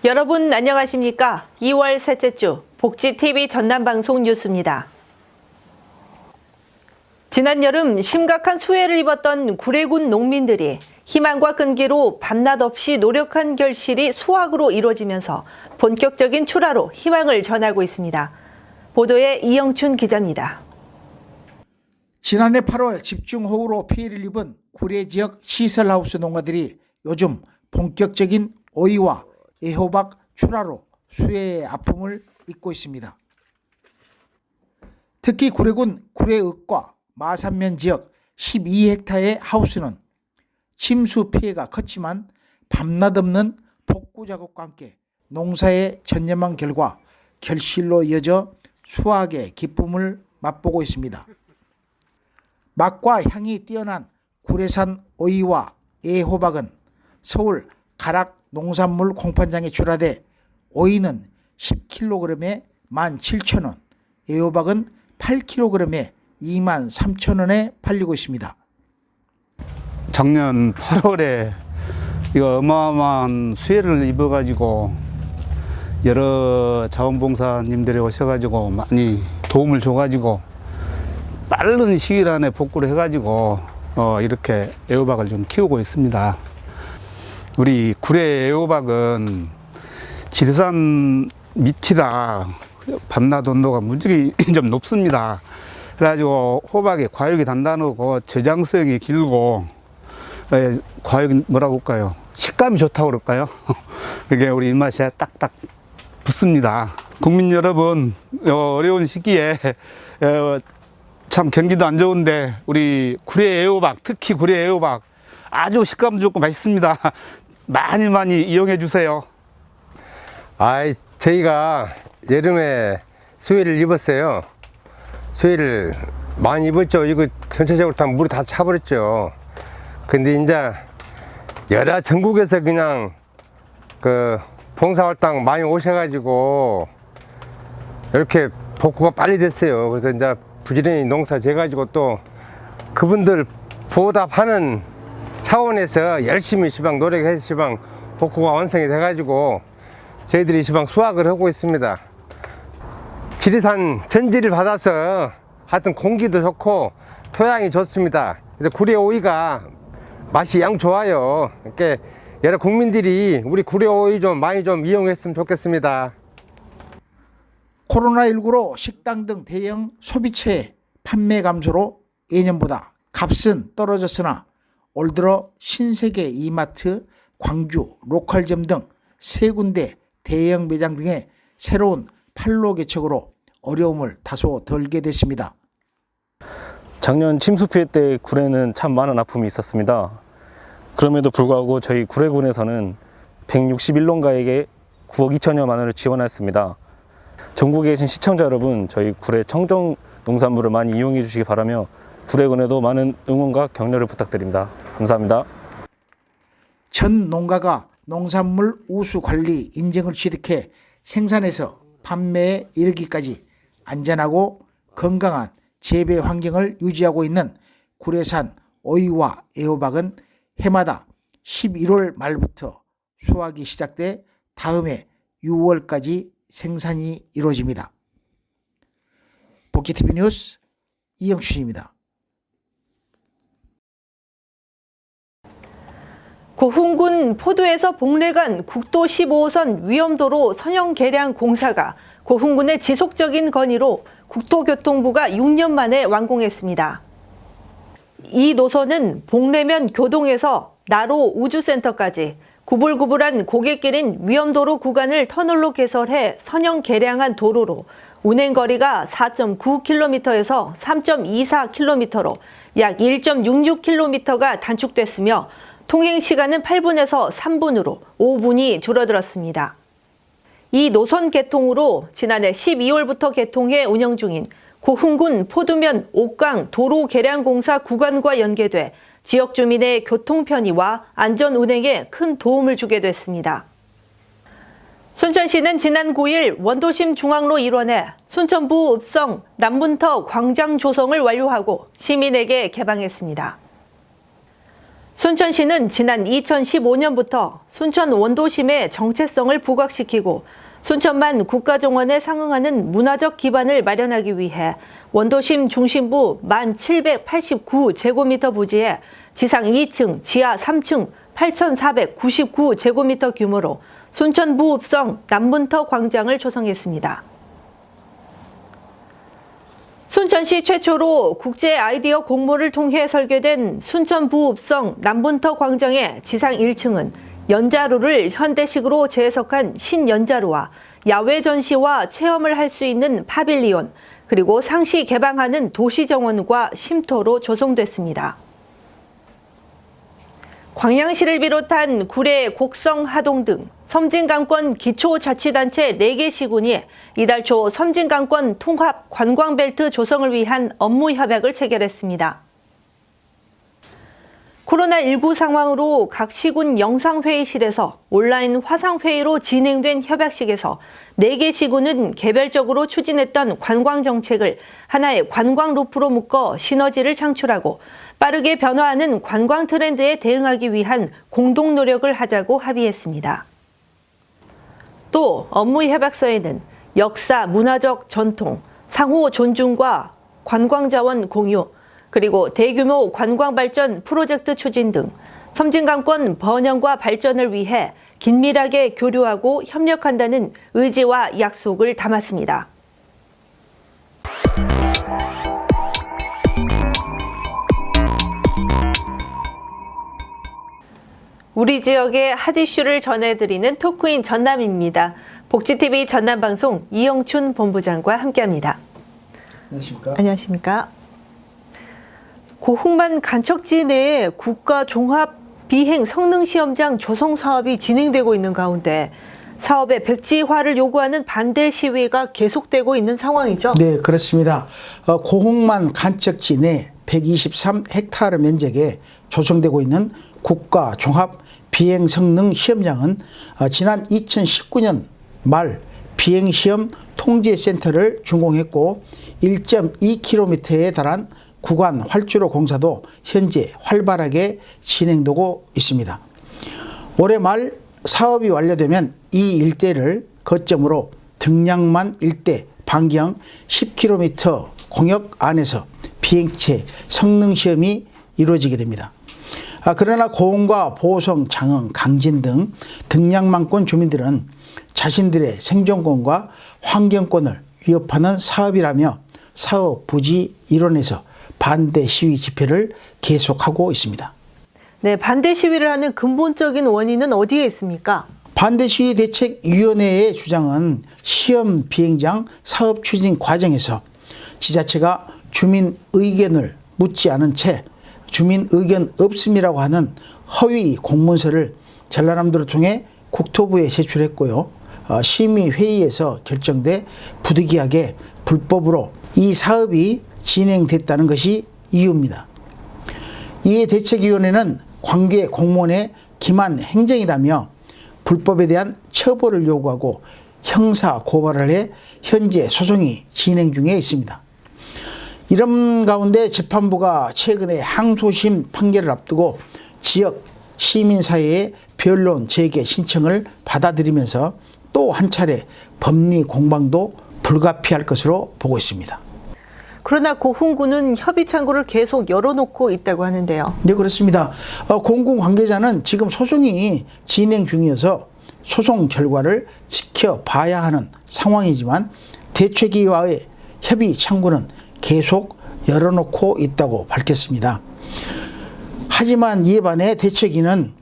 여러분 안녕하십니까? 2월 셋째 주 복지TV 전남방송 뉴스입니다. 지난 여름 심각한 수해를 입었던 구례군 농민들이 희망과 끈기로 밤낮 없이 노력한 결실이 수확으로 이루어지면서 본격적인 출하로 희망을 전하고 있습니다. 보도에 이영춘 기자입니다. 지난해 8월 집중호우로 피해를 입은 구례 지역 시설하우스 농가들이 요즘 본격적인 오이와 애호박 출하로 수해의 아픔을 잊고 있습니다. 특히 구례군 구례읍과 마산면 지역 12헥타의 하우스는 침수 피해가 컸지만 밤낮 없는 복구 작업과 함께 농사에 전념한 결과 결실로 이어져 수확의 기쁨을 맛보고 있습니다. 맛과 향이 뛰어난 구례산 오이와 애호박은 서울 가락 농산물 공판장에 출하돼 오이는 10kg에 17,000원, 애호박은 8kg에 23,000원에 팔리고 있습니다. 작년 8월에 이거 어마어마한 수해를 입어가지고 여러 자원봉사님들이 오셔가지고 많이 도움을 줘가지고 빠른 시일 안에 복구를 해가지고 이렇게 애호박을 좀 키우고 있습니다. 우리 구례 애호박은 지리산 밑이라 밤낮 온도가 무지개 좀 높습니다. 그래가지고 호박이 과육이 단단하고 저장성이 길고 과육이 뭐라고 할까요? 식감이 좋다고 그럴까요? 그게 우리 입맛에 딱딱 붙습니다. 국민 여러분, 어려운 시기에 참 경기도 안 좋은데 우리 구례 애호박, 특히 구례 애호박 아주 식감 좋고 맛있습니다. 많이 이용해 주세요. 저희가 여름에 수해를 입었어요. 수해를 많이 입었죠. 이거 전체적으로 다 물이 다 차버렸죠. 근데 이제 여러 전국에서 그냥 그 봉사활동 많이 오셔가지고 이렇게 복구가 빨리 됐어요. 그래서 이제 부지런히 농사 지어가지고 또 그분들 보답하는 차원에서 열심히 시방 노력해서 시방 복구가 완성이 돼가지고 저희들이 시방 수확을 하고 있습니다. 지리산 전지를 받아서 하여튼 공기도 좋고 토양이 좋습니다. 그래서 구례 오이가 맛이 양 좋아요. 그러니까 여러 국민들이 우리 구례 오이 좀 많이 좀 이용했으면 좋겠습니다. 코로나19로 식당 등 대형 소비체의 판매 감소로 예년보다 값은 떨어졌으나 올 들어 신세계 이마트, 광주 로컬점 등 세 군데 대형 매장 등의 새로운 판로 개척으로 어려움을 다소 덜게 됐습니다. 작년 침수 피해 때 구례는 참 많은 아픔이 있었습니다. 그럼에도 불구하고 저희 구례군에서는 161농가에게 9억 2천여만 원을 지원했습니다. 전국에 계신 시청자 여러분, 저희 구례 청정 농산물을 많이 이용해 주시기 바라며 구례군에도 많은 응원과 격려를 부탁드립니다. 감사합니다. 전 농가가 농산물 우수 관리 인증을 취득해 생산해서 판매에 이르기까지 안전하고 건강한 재배 환경을 유지하고 있는 구례산 오이와 애호박은 해마다 11월 말부터 수확이 시작돼 다음해 6월까지 생산이 이루어집니다. 복지TV 뉴스 이영춘입니다. 고흥군 포도에서 복례간 국도 15호선 위험도로 선형 개량 공사가 고흥군의 지속적인 건의로 국토교통부가 6년 만에 완공했습니다. 이 노선은 복례면 교동에서 나로 우주센터까지 구불구불한 고갯길인 위험도로 구간을 터널로 개설해 선형 개량한 도로로 운행거리가 4.9km에서 3.24km로 약 1.66km가 단축됐으며 통행시간은 8분에서 3분으로 5분이 줄어들었습니다. 이 노선 개통으로 지난해 12월부터 개통해 운영 중인 고흥군 포두면 옥강 도로 개량 공사 구간과 연계돼 지역 주민의 교통 편의와 안전 운행에 큰 도움을 주게 됐습니다. 순천시는 지난 9일 원도심 중앙로 일원에 순천부 읍성 남문터 광장 조성을 완료하고 시민에게 개방했습니다. 순천시는 지난 2015년부터 순천 원도심의 정체성을 부각시키고 순천만 국가정원에 상응하는 문화적 기반을 마련하기 위해 원도심 중심부 1,789제곱미터 부지에 지상 2층, 지하 3층 8,499제곱미터 규모로 순천부읍성 남문터 광장을 조성했습니다. 순천시 최초로 국제 아이디어 공모를 통해 설계된 순천부읍성 남문터 광장의 지상 1층은 연자루를 현대식으로 재해석한 신연자루와 야외 전시와 체험을 할 수 있는 파빌리온, 그리고 상시 개방하는 도시정원과 쉼터로 조성됐습니다. 광양시를 비롯한 구례, 곡성, 하동 등 섬진강권 기초자치단체 4개 시군이 이달 초 섬진강권 통합 관광벨트 조성을 위한 업무 협약을 체결했습니다. 코로나19 상황으로 각 시군 영상회의실에서 온라인 화상회의로 진행된 협약식에서 4개 시군은 개별적으로 추진했던 관광정책을 하나의 관광 루프로 묶어 시너지를 창출하고 빠르게 변화하는 관광 트렌드에 대응하기 위한 공동 노력을 하자고 합의했습니다. 또 업무 협약서에는 역사, 문화적 전통, 상호 존중과 관광자원 공유, 그리고 대규모 관광발전 프로젝트 추진 등 섬진강권 번영과 발전을 위해 긴밀하게 교류하고 협력한다는 의지와 약속을 담았습니다. 우리 지역의 핫 이슈를 전해드리는 토크인 전남입니다. 복지TV 전남방송 이영춘 본부장과 함께합니다. 안녕하십니까? 안녕하십니까? 고흥만 간척지 내에 국가 종합 비행 성능 시험장 조성 사업이 진행되고 있는 가운데 사업의 백지화를 요구하는 반대 시위가 계속되고 있는 상황이죠. 네, 그렇습니다. 고흥만 간척지 내 123헥타르 면적에 조성되고 있는 국가 종합 비행 성능 시험장은 지난 2019년 말 비행 시험 통제 센터를 준공했고 1.2km에 달한 구간 활주로 공사도 현재 활발하게 진행되고 있습니다. 올해 말 사업이 완료되면 이 일대를 거점으로 등량만 일대 반경 10km 공역 안에서 비행체 성능 시험이 이루어지게 됩니다. 그러나 고흥과 보성, 장흥, 강진 등 등량만권 주민들은 자신들의 생존권과 환경권을 위협하는 사업이라며 사업 부지 일원에서 반대 시위 집회를 계속하고 있습니다. 네, 반대 시위를 하는 근본적인 원인은 어디에 있습니까? 반대 시위 대책위원회의 주장은 시험 비행장 사업 추진 과정에서 지자체가 주민 의견을 묻지 않은 채 주민 의견 없음이라고 하는 허위 공문서를 전라남도를 통해 국토부에 제출했고요. 심의회의에서 결정돼 부득이하게 불법으로 이 사업이 진행됐다는 것이 이유입니다. 이에 대책위원회는 관계 공무원의 기만 행정이라며 불법에 대한 처벌을 요구하고 형사 고발을 해 현재 소송이 진행 중에 있습니다. 이런 가운데 재판부가 최근에 항소심 판결을 앞두고 지역 시민사회의 변론 재개 신청을 받아들이면서 또 한 차례 법리 공방도 불가피할 것으로 보고 있습니다. 그러나 고흥구는 협의 창구를 계속 열어놓고 있다고 하는데요. 네, 그렇습니다. 공군 관계자는 지금 소송이 진행 중이어서 소송 결과를 지켜봐야 하는 상황이지만 대책위와의 협의 창구는 계속 열어놓고 있다고 밝혔습니다. 하지만 이에 반해 대책위는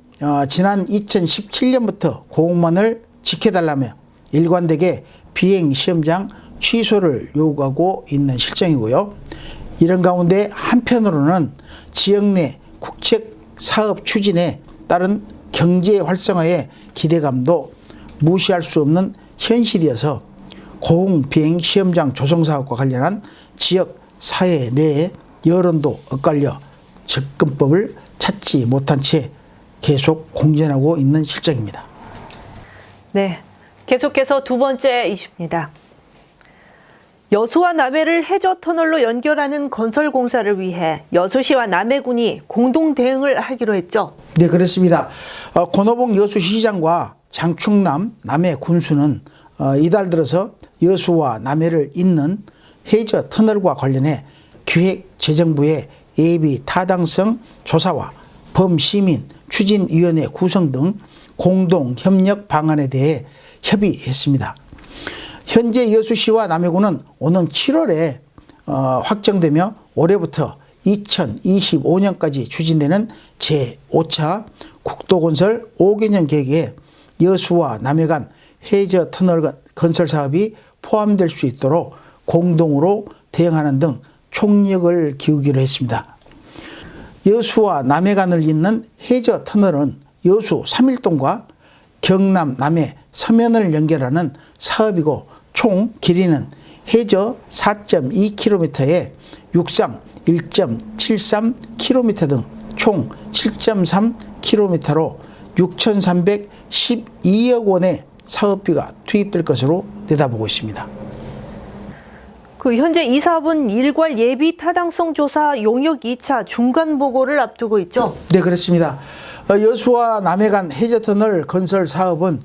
지난 2017년부터 고흥만을 지켜달라며 일관되게 비행시험장 취소를 요구하고 있는 실정이고요. 이런 가운데 한편으로는 지역 내 국책 사업 추진에 따른 경제 활성화의 기대감도 무시할 수 없는 현실이어서 고흥 비행 시험장 조성 사업과 관련한 지역 사회 내에 여론도 엇갈려 접근법을 찾지 못한 채 계속 공전하고 있는 실정입니다. 네, 계속해서 두 번째 이슈입니다. 여수와 남해를 해저 터널로 연결하는 건설 공사를 위해 여수시와 남해군이 공동 대응을 하기로 했죠. 네, 그렇습니다. 권오봉 여수시장과 장충남 남해 군수는 이달 들어서 여수와 남해를 잇는 해저 터널과 관련해 기획재정부의 예비 타당성 조사와 범시민 추진위원회 구성 등 공동 협력 방안에 대해 협의했습니다. 현재 여수시와 남해군은 오는 7월에 확정되며 올해부터 2025년까지 추진되는 제5차 국도건설 5개년 계획에 여수와 남해 간 해저 터널 건설 사업이 포함될 수 있도록 공동으로 대응하는 등 총력을 기울이기로 했습니다. 여수와 남해 간을 잇는 해저 터널은 여수 3일동과 경남 남해 서면을 연결하는 사업이고 총 길이는 해저 4.2km에 육상 1.73km 등 총 7.3km로 6,312억 원의 사업비가 투입될 것으로 내다보고 있습니다. 현재 이 사업은 일괄 예비 타당성 조사 용역 2차 중간 보고를 앞두고 있죠. 네, 그렇습니다. 여수와 남해 간 해저터널 건설 사업은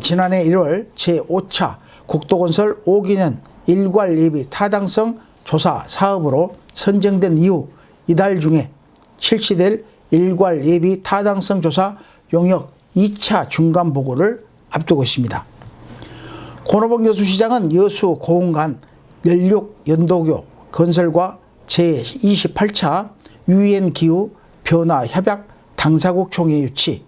지난해 1월 제5차 국도건설 5기년 일괄 예비 타당성 조사 사업으로 선정된 이후 이달 중에 실시될 일괄 예비 타당성 조사 용역 2차 중간 보고를 앞두고 있습니다. 권오봉 여수시장은 여수 고흥 간 연륙 연도교 건설과 제28차 유엔 기후 변화 협약 당사국 총회 유치,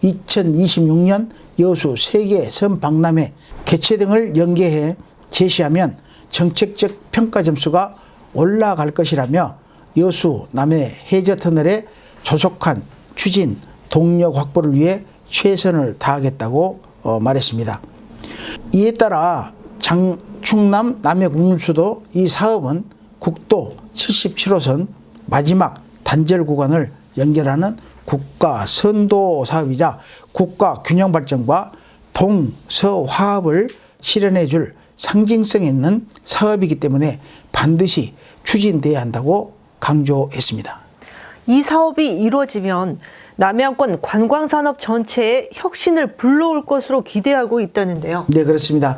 2026년 여수 세계 섬 박람회 개최 등을 연계해 제시하면 정책적 평가 점수가 올라갈 것이라며 여수 남해 해저 터널의 조속한 추진 동력 확보를 위해 최선을 다하겠다고 말했습니다. 이에 따라 충남 남해 군수도 이 사업은 국도 77호선 마지막 단절 구간을 연결하는 국가 선도 사업이자 국가 균형 발전과 동서화합을 실현해 줄 상징성 있는 사업이기 때문에 반드시 추진돼야 한다고 강조했습니다. 이 사업이 이루어지면 남해안권 관광산업 전체에 혁신을 불러올 것으로 기대하고 있다는데요. 네, 그렇습니다.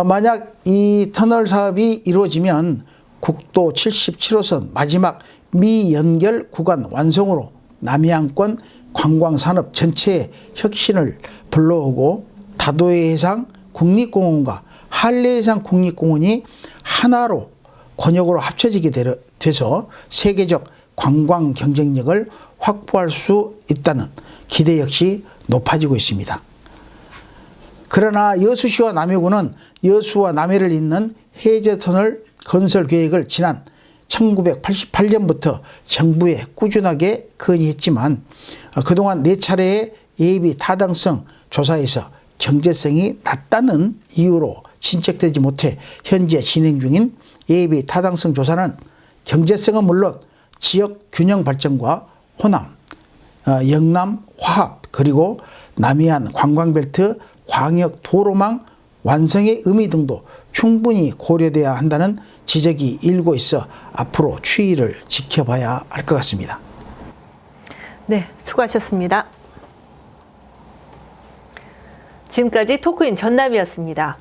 만약 이 터널 사업이 이루어지면 국도 77호선 마지막 미연결 구간 완성으로 남해안권 관광산업 전체에 혁신을 불러오고 다도해 해상 국립공원과 한라해상 국립공원이 하나로 권역으로 합쳐지게 돼서 세계적 관광 경쟁력을 확보할 수 있다는 기대 역시 높아지고 있습니다. 그러나 여수시와 남해군은 여수와 남해를 잇는 해저터널 건설 계획을 지난 1988년부터 정부에 꾸준하게 건의했지만 그동안 4차례의 예비 타당성 조사에서 경제성이 낮다는 이유로 진척되지 못해 현재 진행 중인 예비 타당성 조사는 경제성은 물론 지역 균형 발전과 호남, 영남 화합 그리고 남해안 관광벨트 광역 도로망 완성의 의미 등도 충분히 고려돼야 한다는 지적이 일고 있어 앞으로 추이를 지켜봐야 할 것 같습니다. 네, 수고하셨습니다. 지금까지 토크인 전남이었습니다.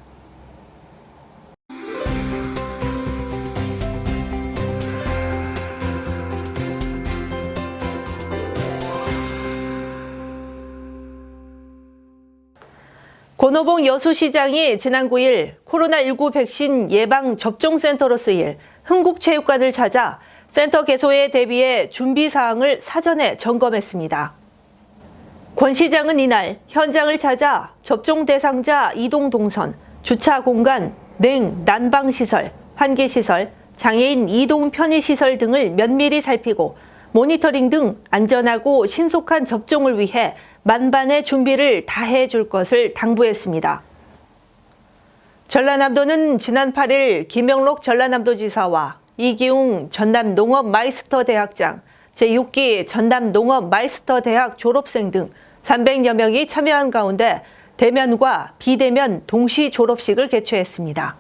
권오봉 여수시장이 지난 9일 코로나19 백신 예방 접종센터로 쓰일 흥국체육관을 찾아 센터 개소에 대비해 준비 사항을 사전에 점검했습니다. 권 시장은 이날 현장을 찾아 접종 대상자 이동 동선, 주차 공간, 난방 시설, 환기 시설, 장애인 이동 편의 시설 등을 면밀히 살피고 모니터링 등 안전하고 신속한 접종을 위해 만반의 준비를 다해 줄 것을 당부했습니다. 전라남도는 지난 8일 김영록 전라남도지사와 이기웅 전남농업마이스터대학장, 제6기 전남농업마이스터대학 졸업생 등 300여 명이 참여한 가운데 대면과 비대면 동시 졸업식을 개최했습니다.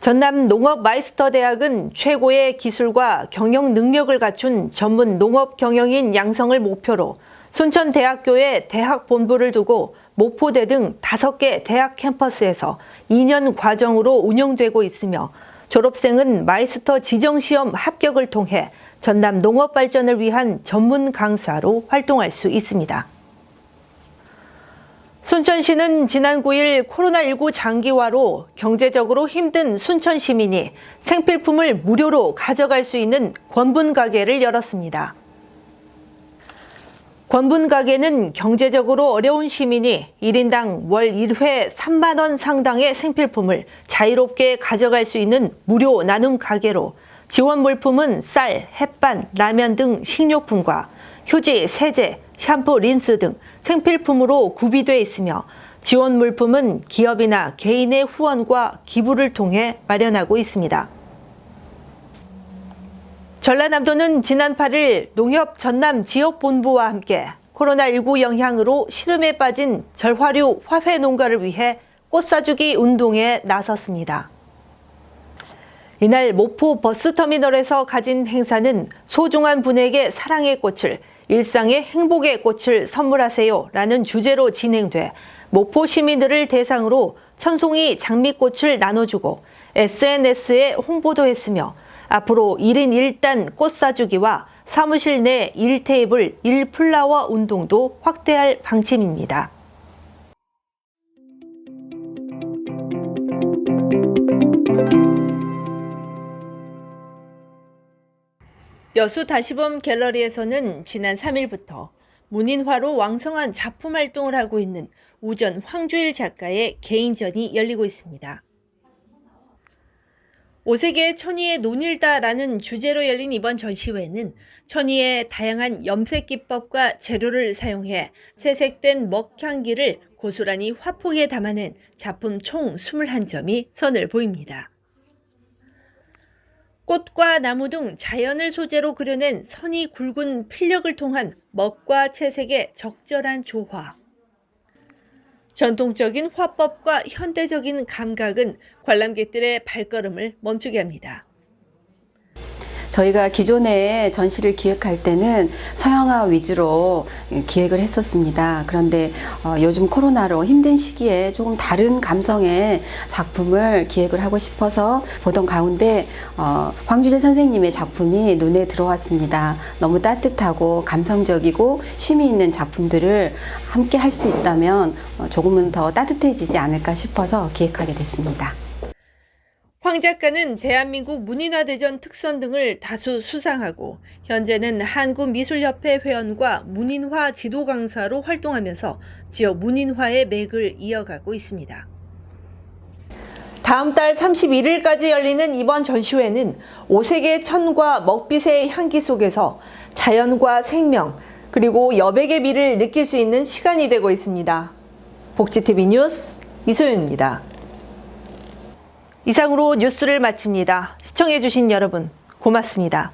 전남 농업마이스터대학은 최고의 기술과 경영 능력을 갖춘 전문 농업 경영인 양성을 목표로 순천대학교에 대학 본부를 두고 목포대 등 5개 대학 캠퍼스에서 2년 과정으로 운영되고 있으며 졸업생은 마이스터 지정시험 합격을 통해 전남 농업 발전을 위한 전문 강사로 활동할 수 있습니다. 순천시는 지난 9일 코로나19 장기화로 경제적으로 힘든 순천 시민이 생필품을 무료로 가져갈 수 있는 권분가게를 열었습니다. 권분가게는 경제적으로 어려운 시민이 1인당 월 1회 3만 원 상당의 생필품을 자유롭게 가져갈 수 있는 무료 나눔 가게로 지원 물품은 쌀, 햇반, 라면 등 식료품과 휴지, 세제, 샴푸, 린스 등 생필품으로 구비돼 있으며 지원 물품은 기업이나 개인의 후원과 기부를 통해 마련하고 있습니다. 전라남도는 지난 8일 농협 전남 지역본부와 함께 코로나19 영향으로 시름에 빠진 절화류 화훼 농가를 위해 꽃 사주기 운동에 나섰습니다. 이날 모포 버스터미널에서 가진 행사는 소중한 분에게 사랑의 꽃을, 일상의 행복의 꽃을 선물하세요 라는 주제로 진행돼 모포 시민들을 대상으로 천송이 장미꽃을 나눠주고 SNS에 홍보도 했으며 앞으로 1인 1단 꽃 사주기와 사무실 내 1테이블 1플라워 운동도 확대할 방침입니다. 여수 다시범 갤러리에서는 지난 3일부터 문인화로 왕성한 작품 활동을 하고 있는 우전 황주일 작가의 개인전이 열리고 있습니다. 5세계 천희의 논일다라는 주제로 열린 이번 전시회는 천희의 다양한 염색 기법과 재료를 사용해 채색된 먹향기를 고스란히 화폭에 담아낸 작품 총 21점이 선을 보입니다. 꽃과 나무 등 자연을 소재로 그려낸 선이 굵은 필력을 통한 먹과 채색의 적절한 조화. 전통적인 화법과 현대적인 감각은 관람객들의 발걸음을 멈추게 합니다. 저희가 기존에 전시를 기획할 때는 서양화 위주로 기획을 했었습니다. 그런데 요즘 코로나로 힘든 시기에 조금 다른 감성의 작품을 기획을 하고 싶어서 보던 가운데 황주일 선생님의 작품이 눈에 들어왔습니다. 너무 따뜻하고 감성적이고 쉼이 있는 작품들을 함께 할 수 있다면 조금은 더 따뜻해지지 않을까 싶어서 기획하게 됐습니다. 황 작가는 대한민국 문인화대전 특선 등을 다수 수상하고 현재는 한국미술협회 회원과 문인화 지도 강사로 활동하면서 지역 문인화의 맥을 이어가고 있습니다. 다음 달 31일까지 열리는 이번 전시회는 5세계 천과 먹빛의 향기 속에서 자연과 생명 그리고 여백의 미를 느낄 수 있는 시간이 되고 있습니다. 복지TV 뉴스 이소연입니다. 이상으로 뉴스를 마칩니다. 시청해주신 여러분 고맙습니다.